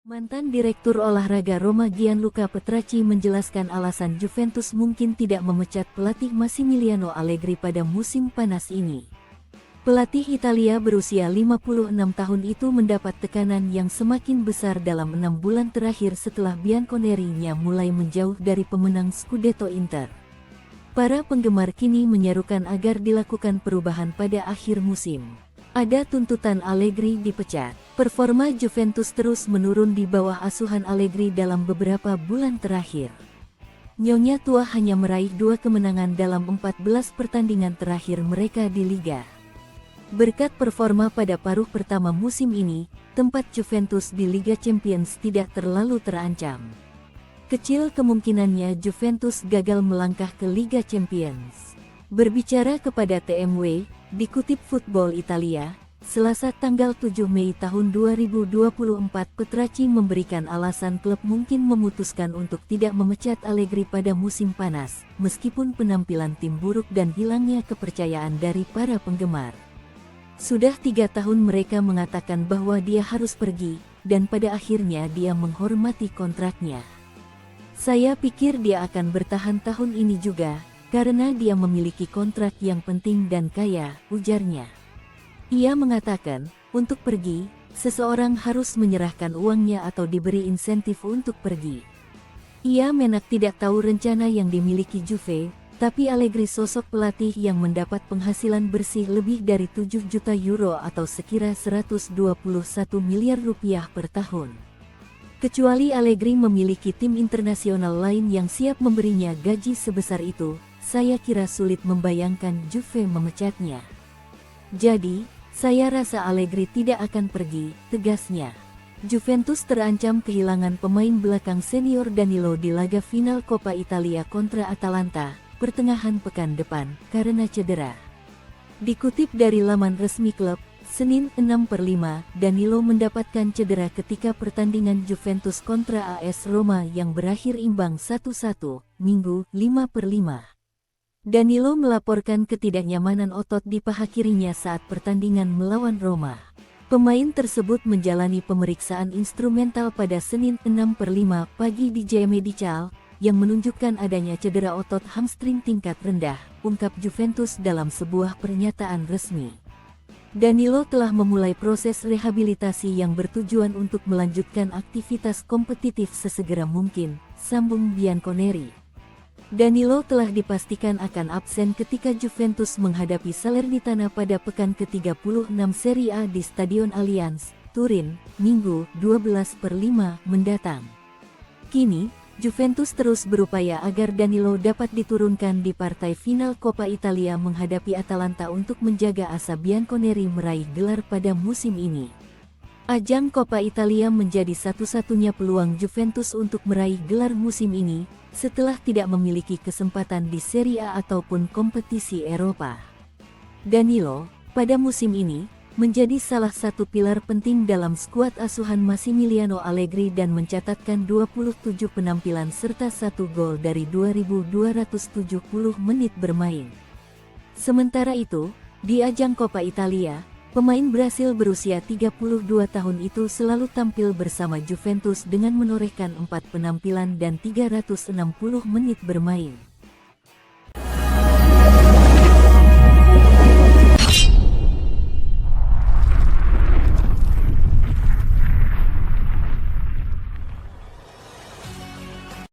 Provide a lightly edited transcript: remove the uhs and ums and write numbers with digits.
Mantan Direktur Olahraga Roma Gianluca Petracchi menjelaskan alasan Juventus mungkin tidak memecat pelatih Massimiliano Allegri pada musim panas ini. Pelatih Italia berusia 56 tahun itu mendapat tekanan yang semakin besar dalam 6 bulan terakhir setelah Bianconeri-nya mulai menjauh dari pemenang Scudetto Inter. Para penggemar kini menyerukan agar dilakukan perubahan pada akhir musim. Ada tuntutan Allegri dipecat. Performa Juventus terus menurun di bawah asuhan Allegri dalam beberapa bulan terakhir. Nyonya tua hanya meraih 2 kemenangan dalam 14 pertandingan terakhir mereka di Liga. Berkat performa pada paruh pertama musim ini, tempat Juventus di Liga Champions tidak terlalu terancam. Kecil kemungkinannya Juventus gagal melangkah ke Liga Champions. Berbicara kepada TMW, dikutip Football Italia, Selasa tanggal 7 Mei tahun 2024 Petracchi memberikan alasan klub mungkin memutuskan untuk tidak memecat Allegri pada musim panas, meskipun penampilan tim buruk dan hilangnya kepercayaan dari para penggemar. Sudah 3 tahun mereka mengatakan bahwa dia harus pergi, dan pada akhirnya dia menghormati kontraknya. Saya pikir dia akan bertahan tahun ini juga, karena dia memiliki kontrak yang penting dan kaya, ujarnya. Ia mengatakan, untuk pergi, seseorang harus menyerahkan uangnya atau diberi insentif untuk pergi. Ia menak tidak tahu rencana yang dimiliki Juve, tapi Allegri sosok pelatih yang mendapat penghasilan bersih lebih dari 7 juta euro atau sekira 121 miliar rupiah per tahun. Kecuali Allegri memiliki tim internasional lain yang siap memberinya gaji sebesar itu, saya kira sulit membayangkan Juve memecatnya. Jadi, saya rasa Allegri tidak akan pergi, tegasnya. Juventus terancam kehilangan pemain belakang senior Danilo di laga final Coppa Italia kontra Atalanta, pertengahan pekan depan, karena cedera. Dikutip dari laman resmi klub, Senin 6/5, Danilo mendapatkan cedera ketika pertandingan Juventus kontra AS Roma yang berakhir imbang 1-1, Minggu 5/5. Danilo melaporkan ketidaknyamanan otot di paha kirinya saat pertandingan melawan Roma. Pemain tersebut menjalani pemeriksaan instrumental pada Senin 6/5 pagi di Jaya Medical, yang menunjukkan adanya cedera otot hamstring tingkat rendah, ungkap Juventus dalam sebuah pernyataan resmi. Danilo telah memulai proses rehabilitasi yang bertujuan untuk melanjutkan aktivitas kompetitif sesegera mungkin, sambung Bianconeri. Danilo telah dipastikan akan absen ketika Juventus menghadapi Salernitana pada pekan ke-36 Serie A di Stadion Allianz, Turin, Minggu 12/5 mendatang. Kini, Juventus terus berupaya agar Danilo dapat diturunkan di partai final Coppa Italia menghadapi Atalanta untuk menjaga asa Bianconeri meraih gelar pada musim ini. Ajang Coppa Italia menjadi satu-satunya peluang Juventus untuk meraih gelar musim ini, setelah tidak memiliki kesempatan di Serie A ataupun kompetisi Eropa. Danilo, pada musim ini, menjadi salah satu pilar penting dalam skuad asuhan Massimiliano Allegri dan mencatatkan 27 penampilan serta 1 gol dari 2.270 menit bermain. Sementara itu, di ajang Coppa Italia, pemain Brasil berusia 32 tahun itu selalu tampil bersama Juventus dengan menorehkan 4 penampilan dan 360 menit bermain.